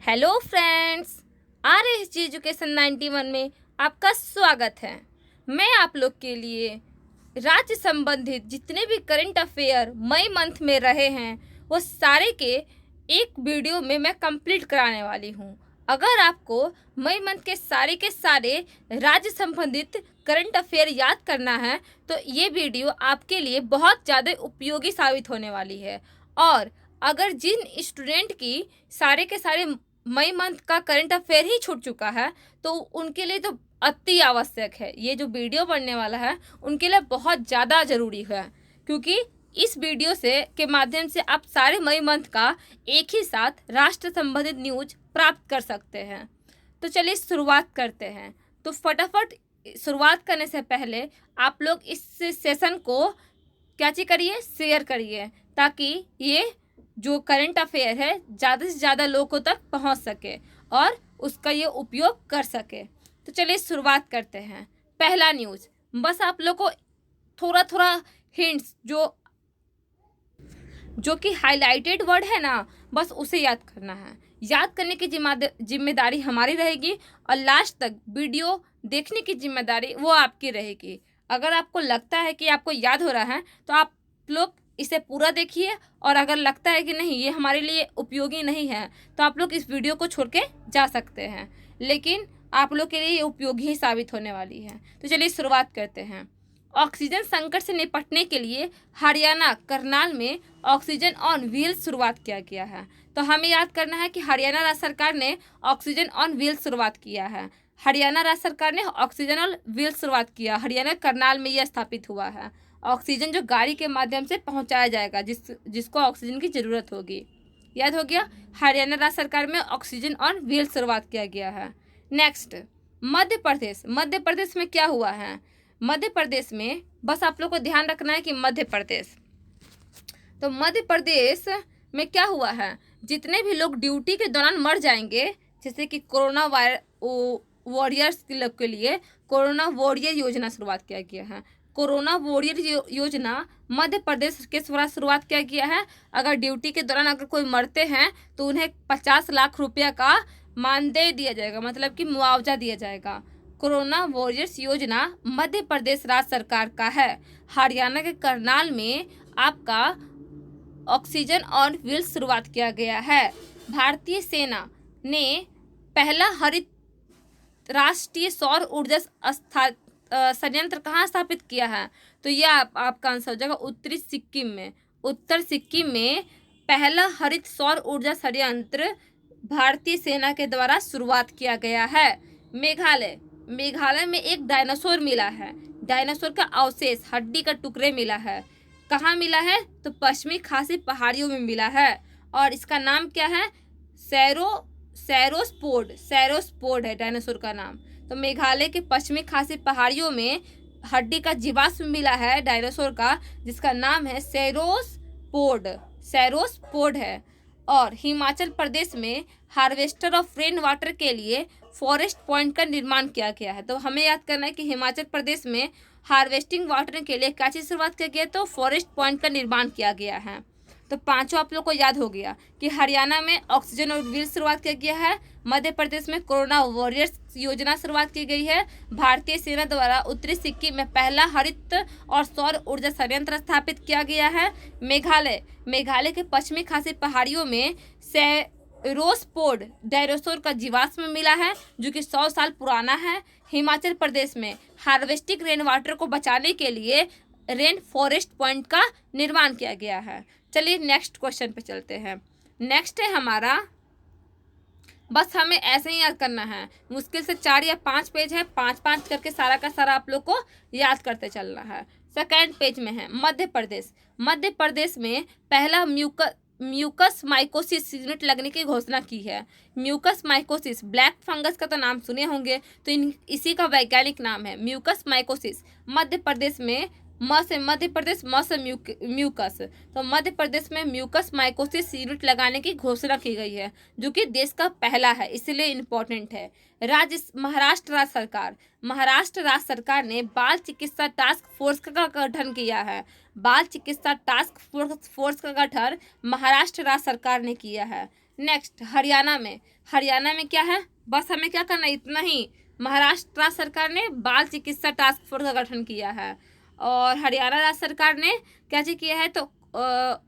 Hello friends, RSG education 91 में आपका स्वागत है। मैं आप लोग के लिए राज्य संबंधित जितने भी करंट अफेयर मई मंथ में रहे हैं वो सारे के एक वीडियो में मैं कंप्लीट कराने वाली हूँ। अगर आपको मई मंथ के सारे राज्य संबंधित करंट अफेयर याद करना है तो ये वीडियो आपके लिए बहुत ज़्यादा उपयोगी साबित होने वाली है। और अगर जिन स्टूडेंट की सारे के सारे मई मंथ का करंट अफेयर ही छूट चुका है तो उनके लिए तो अति आवश्यक है, ये जो वीडियो बनने वाला है उनके लिए बहुत ज़्यादा ज़रूरी है, क्योंकि इस वीडियो से के माध्यम से आप सारे मई मंथ का एक ही साथ राष्ट्र संबंधित न्यूज प्राप्त कर सकते हैं। तो चलिए शुरुआत करते हैं। तो फटाफट शुरुआत करने से पहले आप लोग इस सेशन को क्या चीज करिए, शेयर करिए, ताकि ये जो करंट अफेयर है ज़्यादा से ज़्यादा लोगों तक पहुंच सके और उसका ये उपयोग कर सके। तो चलिए शुरुआत करते हैं। पहला न्यूज़, बस आप लोग को थोड़ा थोड़ा हिंट्स जो कि हाईलाइटेड वर्ड है ना, बस उसे याद करना है। याद करने की जिम्मेदारी हमारी रहेगी और लास्ट तक वीडियो देखने की जिम्मेदारी वो आपकी रहेगी। अगर आपको लगता है कि आपको याद हो रहा है तो आप लोग इसे पूरा देखिए, और अगर लगता है कि नहीं ये हमारे लिए उपयोगी नहीं है तो आप लोग इस वीडियो को छोड़ के जा सकते हैं, लेकिन आप लोग के लिए ये उपयोगी ही साबित होने वाली है। तो चलिए शुरुआत करते हैं। ऑक्सीजन संकट से निपटने के लिए हरियाणा करनाल में ऑक्सीजन ऑन व्हील्स शुरुआत किया गया है। तो हमें याद करना है कि हरियाणा राज्य सरकार ने ऑक्सीजन ऑन व्हील्स शुरुआत किया है। हरियाणा राज्य सरकार ने ऑक्सीजन ऑन व्हील्स शुरुआत किया, हरियाणा करनाल में यह स्थापित हुआ है। ऑक्सीजन जो गाड़ी के माध्यम से पहुंचाया जाएगा, जिसको ऑक्सीजन की ज़रूरत होगी। याद हो गया, हरियाणा राज्य सरकार में ऑक्सीजन ऑन व्हील्स शुरुआत किया गया है। नेक्स्ट, मध्य प्रदेश। मध्य प्रदेश में क्या हुआ है? मध्य प्रदेश में बस आप लोग को ध्यान रखना है कि मध्य प्रदेश में क्या हुआ है, जितने भी लोग ड्यूटी के दौरान मर जाएंगे, जैसे कि कोरोना वॉरियर्स के लिए कोरोना वॉरियर योजना शुरुआत किया गया है। कोरोना वॉरियर योजना मध्य प्रदेश के शुरुआत किया गया है। अगर ड्यूटी के दौरान अगर कोई मरते हैं तो उन्हें 50 लाख रुपया का मानदेय दिया जाएगा, मतलब कि मुआवजा दिया जाएगा। कोरोना वॉरियर्स योजना मध्य प्रदेश राज्य सरकार का है। हरियाणा के करनाल में आपका ऑक्सीजन ऑन व्हील्स शुरुआत किया गया है। भारतीय सेना ने पहला हरित राष्ट्रीय सौर ऊर्जा संयंत्र कहाँ स्थापित किया है? तो यह आपका आंसर हो जाएगा उत्तर सिक्किम में पहला हरित सौर ऊर्जा संयंत्र भारतीय सेना के द्वारा शुरुआत किया गया है। मेघालय में एक डायनासोर मिला है। डायनासोर का अवशेष, हड्डी का टुकड़े मिला है। कहाँ मिला है? तो पश्चिमी खासी पहाड़ियों में मिला है, और इसका नाम क्या है? सैरोस्पोड है डायनासोर का नाम। तो मेघालय के पश्चिमी खासी पहाड़ियों में हड्डी का जीवाश्म मिला है डायनासोर का, जिसका नाम है सैरोस्पोड है। और हिमाचल प्रदेश में हार्वेस्टर ऑफ रेन वाटर के लिए फॉरेस्ट पॉइंट का निर्माण किया गया है। तो हमें याद करना है कि हिमाचल प्रदेश में हार्वेस्टिंग वाटर के लिए क्या चीज़ शुरुआत किया गया? तो फॉरेस्ट पॉइंट का निर्माण किया गया है। तो पांचों आप लोग को याद हो गया कि हरियाणा में ऑक्सीजन और व्हील्स शुरुआत किया गया है। मध्य प्रदेश में कोरोना वॉरियर्स योजना शुरुआत की गई है। भारतीय सेना द्वारा उत्तरी सिक्किम में पहला हरित और सौर ऊर्जा संयंत्र स्थापित किया गया है। मेघालय के पश्चिमी खासी पहाड़ियों में सैरोस्पोड डायनासोर का जीवाश्म मिला है, जो कि 100 साल पुराना है। हिमाचल प्रदेश में हार्वेस्टिंग रेन वाटर को बचाने के लिए रेन फॉरेस्ट पॉइंट का निर्माण किया गया है। चलिए नेक्स्ट क्वेश्चन पे चलते हैं। नेक्स्ट है हमारा, बस हमें ऐसे ही याद करना है, मुश्किल से 4 या 5 पेज है, 5-5 करके सारा का सारा आप लोग को याद करते चलना है। सेकेंड पेज में है मध्य प्रदेश में पहला म्यूकस माइकोसिस यूनिट लगने की घोषणा की है। म्यूकस माइकोसिस, ब्लैक फंगस का तो नाम सुने होंगे, तो इसी का वैज्ञानिक नाम है म्यूकस माइकोसिस। मध्य प्रदेश में म्यूकस, तो मध्य प्रदेश में म्यूकस माइकोसिस यूनिट लगाने की घोषणा की गई है, जो कि देश का पहला है, इसलिए इम्पोर्टेंट है। महाराष्ट्र राज्य सरकार ने बाल चिकित्सा टास्क फोर्स का गठन किया है। बाल चिकित्सा टास्क फोर्स का गठन महाराष्ट्र राज्य सरकार ने किया है। नेक्स्ट हरियाणा में क्या है, बस हमें क्या करना है, इतना ही। महाराष्ट्र राज्य सरकार ने बाल चिकित्सा टास्क फोर्स का गठन किया है। और हरियाणा राज्य सरकार ने क्या चीज किया है, तो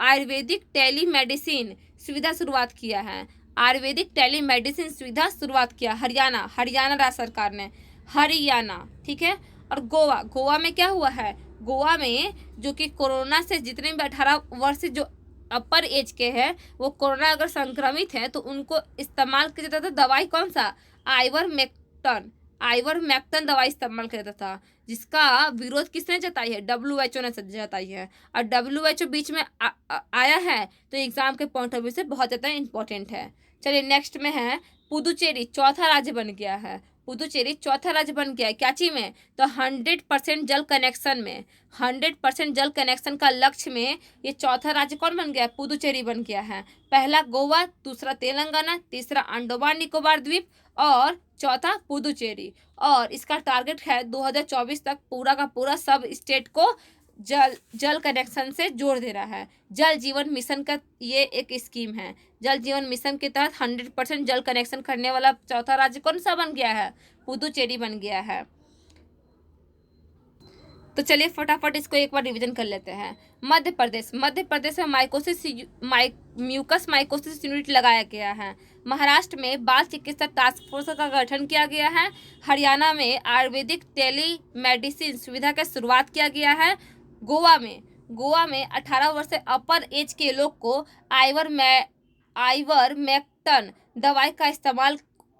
आयुर्वेदिक टेली मेडिसिन सुविधा शुरुआत किया है। आयुर्वेदिक टेली मेडिसिन सुविधा शुरुआत किया हरियाणा राज्य सरकार ने, हरियाणा, ठीक है। और गोवा में क्या हुआ है, गोवा में जो कि कोरोना से जितने भी 18 वर्ष से जो अपर एज के हैं वो कोरोना अगर संक्रमित है तो उनको इस्तेमाल किया जाता था दवाई, कौन सा, आइवरमेक्टन दवाई इस्तेमाल किया जाता था, जिसका विरोध किसने जताई है, WHO ने जताई है। और WHO बीच में आया है तो एग्जाम के पॉइंट ऑफ व्यू से बहुत ज़्यादा इंपॉर्टेंट है। चलिए नेक्स्ट में है पुदुचेरी चौथा राज्य बन गया है। पुदुचेरी चौथा राज्य बन गया है क्या चीज में, तो 100% जल कनेक्शन में, 100% जल कनेक्शन का लक्ष्य में ये चौथा राज्य कौन बन गया है, पुदुचेरी बन गया है। पहला गोवा, दूसरा तेलंगाना, तीसरा अंडमान निकोबार द्वीप और चौथा पुदुचेरी। और इसका टारगेट है 2024 तक पूरा का पूरा सब स्टेट को जल कनेक्शन से जोड़ दे रहा है। जल जीवन मिशन का ये एक स्कीम है। जल जीवन मिशन के तहत 100% जल कनेक्शन करने वाला चौथा राज्य कौन सा बन गया है, पुदुचेरी बन गया है। तो चलिए फटाफट इसको एक बार रिवीजन कर लेते हैं। मध्य प्रदेश में म्यूकस माइकोसिस यूनिट लगाया गया है। महाराष्ट्र में बाल चिकित्सा टास्क फोर्स का गठन किया गया है। हरियाणा में आयुर्वेदिक टेली मेडिसिन सुविधा का शुरुआत किया गया है। गोवा में 18 वर्ष से अपर एज के लोग को आइवरमेक्टन दवाई का इस्तेमाल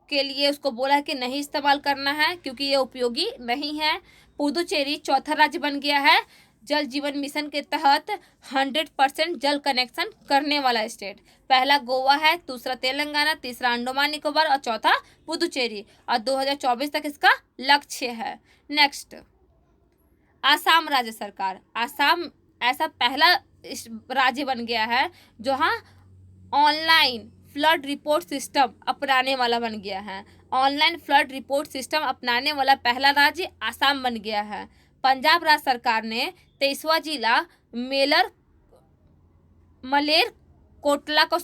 के लिए उसको बोला है कि नहीं इस्तेमाल करना है क्योंकि ये उपयोगी नहीं है। पुदुचेरी चौथा राज्य बन गया है जल जीवन मिशन के तहत 100% जल कनेक्शन करने वाला स्टेट। पहला गोवा है, दूसरा तेलंगाना, तीसरा अंडमान निकोबार और चौथा पुदुचेरी। और 2024 तक इसका लक्ष्य है। नेक्स्ट आसाम राज्य सरकार। आसाम ऐसा पहला राज्य बन गया है जहाँ ऑनलाइन फ्लड रिपोर्ट सिस्टम अपनाने वाला बन गया है। ऑनलाइन फ्लड रिपोर्ट सिस्टम अपनाने वाला पहला राज्य आसाम बन गया है। पंजाब राज्य सरकार ने 23वां जिला मलेरकोटला को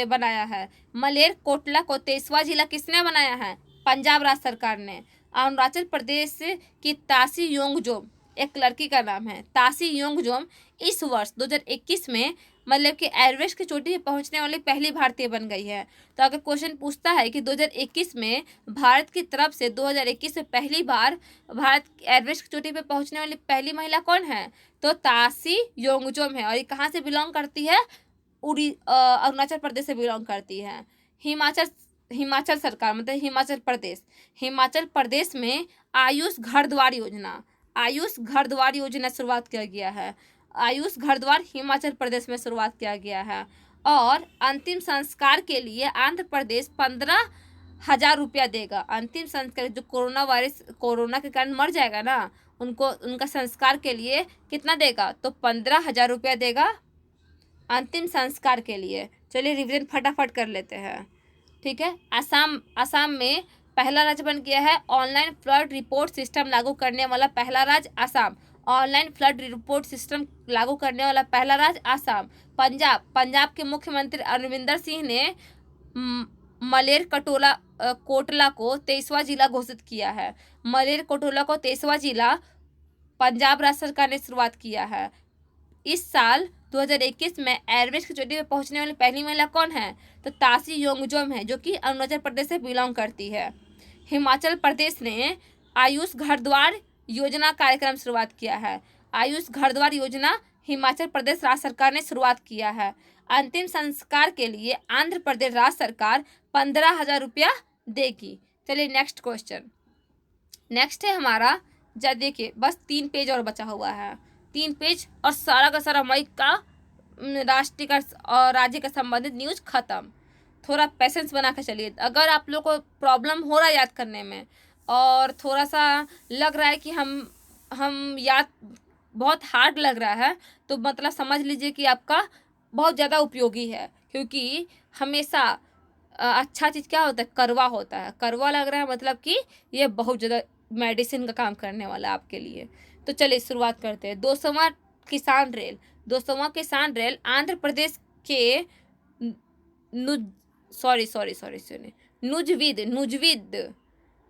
बनाया है। मलेरकोटला को 23वां जिला किसने बनाया है, पंजाब राज्य सरकार ने। अरुणाचल प्रदेश की तासी योंगजोम, एक लड़की का नाम है तासी योंगजोम, इस वर्ष 2021 में मतलब कि एवरेस्ट की चोटी पर पहुंचने वाली पहली भारतीय बन गई है। तो अगर क्वेश्चन पूछता है कि 2021 में भारत की तरफ से 2021 में पहली बार भारत एवरेस्ट की चोटी पर पहुंचने वाली पहली महिला कौन है, तो तासी योंगजोम है। और ये कहाँ से बिलोंग करती है, अरुणाचल प्रदेश से बिलोंग करती है। हिमाचल सरकार मतलब हिमाचल प्रदेश में आयुष घर द्वार योजना शुरुआत किया गया है। आयुष घर द्वार हिमाचल प्रदेश में शुरुआत किया गया है। और अंतिम संस्कार के लिए आंध्र प्रदेश 15,000 रुपया देगा। अंतिम संस्कार जो कोरोना के कारण मर जाएगा ना, उनका संस्कार के लिए कितना देगा, तो 15,000 रुपया देगा अंतिम संस्कार के लिए। चलिए रिवीजन फटाफट कर लेते हैं, ठीक है। असम में पहला राज्य बन गया है ऑनलाइन फ्लड रिपोर्ट सिस्टम लागू करने वाला पहला राज्य Assam. Online flood report system लागू करने वाला पहला राज्य असम। पंजाब के मुख्यमंत्री अमरिंदर सिंह ने मलेरकोटला को 23वां जिला घोषित किया है। मलेरकोटला को 23वां जिला पंजाब राज्य सरकार ने शुरुआत किया है। इस साल 2021 में एवरेस्ट की चोटी पर पहुंचने वाली पहली महिला कौन है, तो तासी योंगजोम है जो कि अरुणाचल प्रदेश से बिलोंग करती है। हिमाचल प्रदेश ने आयुष घर द्वार योजना कार्यक्रम शुरुआत किया है। आयुष घर द्वार योजना हिमाचल प्रदेश राज्य सरकार ने शुरुआत किया है। अंतिम संस्कार के लिए आंध्र प्रदेश राज्य सरकार 15,000 रुपया देगी। चलिए नेक्स्ट क्वेश्चन। नेक्स्ट है हमारा, जब देखिए बस 3 पेज और बचा हुआ है, 3 पेज और सारा का सारा मई का राष्ट्रीय का और राज्य का संबंधित न्यूज खत्म। थोड़ा पेशेंस बना के चलिए। अगर आप लोग को प्रॉब्लम हो रहा है याद करने में और थोड़ा सा लग रहा है कि हम याद बहुत हार्ड लग रहा है, तो मतलब समझ लीजिए कि आपका बहुत ज़्यादा उपयोगी है। क्योंकि हमेशा अच्छा चीज़ क्या होता है, करवा होता है। करवा लग रहा है मतलब कि ये बहुत ज़्यादा मेडिसिन का काम करने वाला है आपके लिए। तो चलिए शुरुआत करते हैं। 200वां किसान रेल आंध्र प्रदेश के सुनिए, नुजविद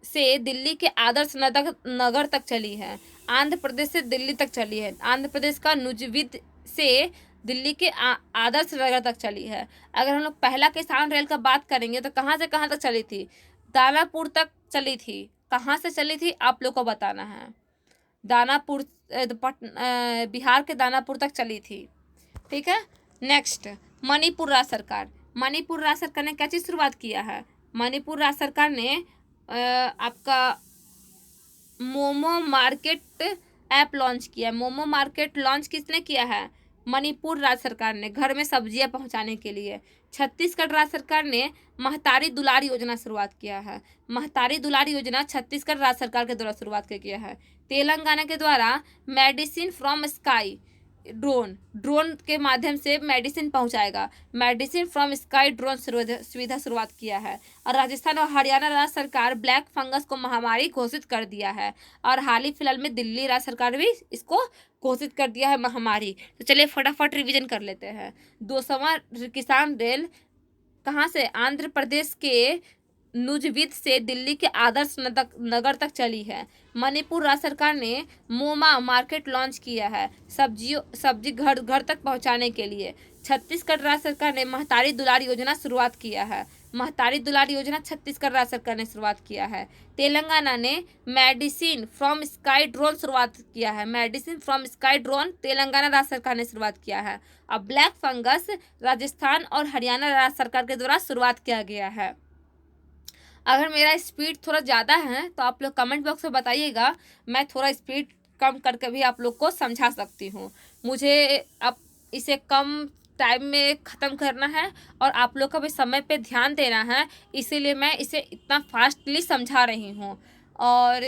से दिल्ली के आदर्श नगर तक चली है। आंध्र प्रदेश से दिल्ली तक चली है। आंध्र प्रदेश का नुजविद से दिल्ली के आदर्श नगर तक चली है। अगर हम लोग पहला किसान रेल का बात करेंगे तो कहाँ से कहाँ तक चली थी? दानापुर तक चली थी। कहाँ से चली थी आप लोग को बताना है। दानापुर बिहार के दानापुर तक चली थी। ठीक है। नेक्स्ट, मणिपुर राज्य सरकार। मणिपुर राज्य सरकार ने क्या चीज़ शुरुआत किया है? मणिपुर राज्य सरकार ने आपका मोमो मार्केट ऐप लॉन्च किया। मोमो मार्केट लॉन्च किसने किया है? मणिपुर राज्य सरकार ने, घर में सब्जियां पहुंचाने के लिए। छत्तीसगढ़ राज्य सरकार ने महतारी दुलार योजना शुरुआत किया है। महतारी दुलार योजना छत्तीसगढ़ राज्य सरकार के द्वारा शुरुआत किया है। तेलंगाना के द्वारा मेडिसिन फ्रॉम स्काई, ड्रोन के माध्यम से मेडिसिन पहुंचाएगा। मेडिसिन फ्रॉम स्काई ड्रोन सुविधा शुरुआत किया है। और राजस्थान और हरियाणा राज्य सरकार ब्लैक फंगस को महामारी घोषित कर दिया है। और हाल ही फिलहाल में दिल्ली राज्य सरकार भी इसको घोषित कर दिया है महामारी। तो चलिए फटाफट रिवीजन कर लेते हैं। 200वां किसान रेल कहाँ से? आंध्र प्रदेश के नुजविद से दिल्ली के आदर्श नगर तक चली है। मणिपुर राज्य सरकार ने मोमा मार्केट लॉन्च किया है सब्जी घर घर तक पहुंचाने के लिए। छत्तीसगढ़ राज्य सरकार ने महतारी दुलार योजना शुरुआत किया है। महतारी दुलार योजना छत्तीसगढ़ राज्य सरकार ने शुरुआत किया है। तेलंगाना ने मेडिसिन फ्रॉम स्काई ड्रोन शुरुआत किया है। Medicine from sky drone Telangana राज्य सरकार ने शुरुआत किया है। अब ब्लैक फंगस राजस्थान और हरियाणा राज्य सरकार के द्वारा शुरुआत किया गया है। अगर मेरा स्पीड थोड़ा ज़्यादा है तो आप लोग कमेंट बॉक्स में बताइएगा, मैं थोड़ा स्पीड कम करके भी आप लोग को समझा सकती हूँ। मुझे अब इसे कम टाइम में ख़त्म करना है और आप लोग का भी समय पे ध्यान देना है, इसीलिए मैं इसे इतना फास्टली समझा रही हूँ। और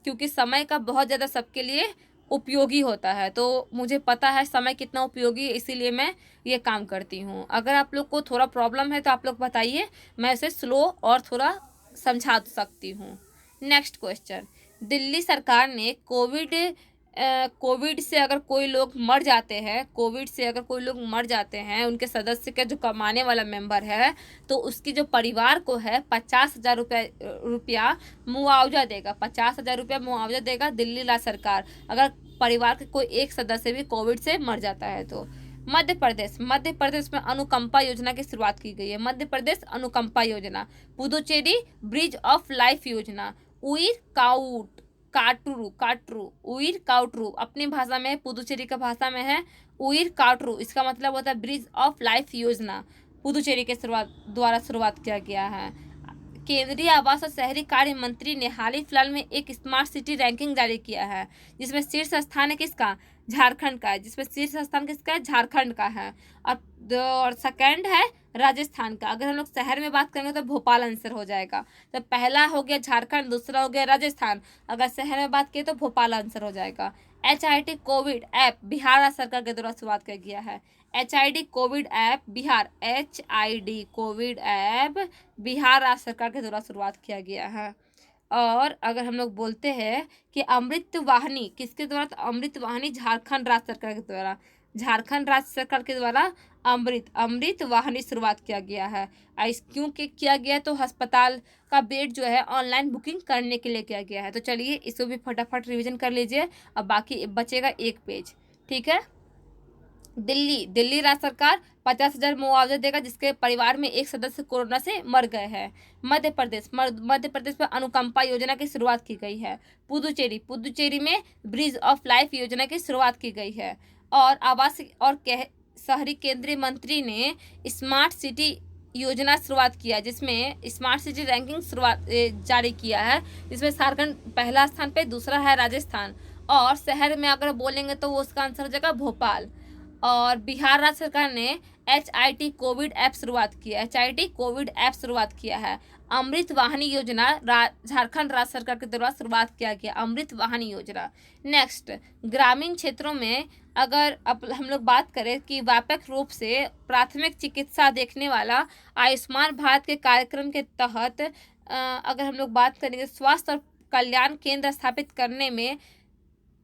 क्योंकि समय का बहुत ज़्यादा सबके लिए उपयोगी होता है, तो मुझे पता है समय कितना उपयोगी, इसीलिए मैं ये काम करती हूँ। अगर आप लोग को थोड़ा प्रॉब्लम है तो आप लोग बताइए, मैं इसे स्लो और थोड़ा समझा सकती हूँ। नेक्स्ट क्वेश्चन, दिल्ली सरकार ने कोविड से अगर कोई लोग मर जाते हैं, उनके सदस्य का जो कमाने वाला मेंबर है, तो उसकी जो परिवार को है 50,000 रुपया मुआवजा देगा। 50,000 रुपया मुआवजा देगा दिल्ली राज्य सरकार, अगर परिवार के कोई एक सदस्य भी कोविड से मर जाता है तो। मध्य प्रदेश में अनुकंपा योजना की शुरुआत की गई है। मध्य प्रदेश अनुकंपा योजना। पुदुचेरी ब्रिज ऑफ लाइफ योजना। उइर काउट्रू अपनी भाषा में, पुदुचेरी का भाषा में है उइर काउट्रू, इसका मतलब होता है ब्रिज ऑफ लाइफ योजना। पुदुचेरी के द्वारा शुरुआत किया गया है। केंद्रीय आवास और शहरी कार्य मंत्री ने हाल ही फिलहाल में एक स्मार्ट सिटी रैंकिंग जारी किया है, जिसमें शीर्ष स्थान है किसका? झारखंड का है। झारखंड का है। और सेकंड है राजस्थान का। अगर हम लोग शहर में बात करेंगे तो भोपाल आंसर हो जाएगा। तो पहला हो गया झारखंड, दूसरा हो गया राजस्थान। अगर शहर में बात किए तो भोपाल आंसर हो जाएगा। HID कोविड ऐप बिहार राज्य सरकार के द्वारा शुरुआत किया गया है। HID कोविड ऐप बिहार राज्य सरकार के द्वारा शुरुआत किया गया है। और अगर हम लोग बोलते हैं कि अमृत वाहिनी किसके द्वारा, तो अमृत वाहिनी झारखंड राज्य सरकार के द्वारा अमृत वाहिनी शुरुआत किया गया है। क्योंकि किया गया तो अस्पताल का बेड जो है ऑनलाइन बुकिंग करने के लिए किया गया है। तो चलिए इसको भी फटाफट रिवीजन कर लीजिए। अब बाकी बचेगा एक पेज। ठीक है। दिल्ली राज्य सरकार 50,000 मुआवजा देगा जिसके परिवार में एक सदस्य कोरोना से मर गए हैं। मध्य प्रदेश में अनुकंपा योजना की शुरुआत की गई है। पुदुचेरी में ब्रिज ऑफ लाइफ योजना की शुरुआत की गई है। और आवास और शहरी केंद्रीय मंत्री ने स्मार्ट सिटी योजना शुरुआत किया, जिसमें स्मार्ट सिटी रैंकिंग जारी किया है, जिसमें झारखंड पहला स्थान पे, दूसरा है राजस्थान। और शहर में अगर बोलेंगे तो वो उसका आंसर हो जाएगा भोपाल। और बिहार राज्य सरकार ने HID कोविड ऐप शुरुआत किया है। अमृत वाहिनी योजना झारखंड राज्य सरकार के द्वारा शुरुआत किया गया, अमृत वाहिनी योजना। नेक्स्ट, ग्रामीण क्षेत्रों में अगर अब हम लोग बात करें कि व्यापक रूप से प्राथमिक चिकित्सा देखने वाला आयुष्मान भारत के कार्यक्रम के तहत अगर हम लोग बात करेंगे स्वास्थ्य और कल्याण केंद्र स्थापित करने में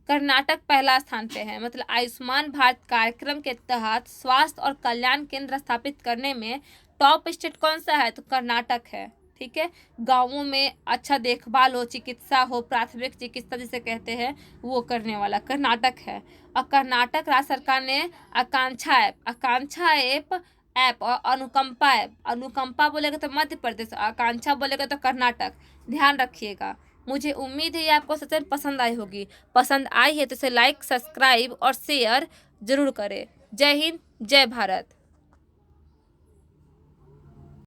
कर्नाटक पहला स्थान पे है। मतलब आयुष्मान भारत कार्यक्रम के तहत स्वास्थ्य और कल्याण केंद्र स्थापित करने में टॉप स्टेट कौन सा है? तो कर्नाटक है। ठीक है, गाँवों में अच्छा देखभाल हो, चिकित्सा हो, प्राथमिक चिकित्सा जिसे कहते हैं, वो करने वाला कर्नाटक है। और कर्नाटक राज्य सरकार ने आकांक्षा ऐप और अनुकंपा बोलेगा तो मध्य प्रदेश, आकांक्षा बोलेगा तो कर्नाटक। ध्यान रखिएगा। मुझे उम्मीद है ये आपको सच पसंद आई होगी। पसंद आई है तो इसे लाइक, सब्सक्राइब और शेयर जरूर करें। जय हिंद, जय भारत।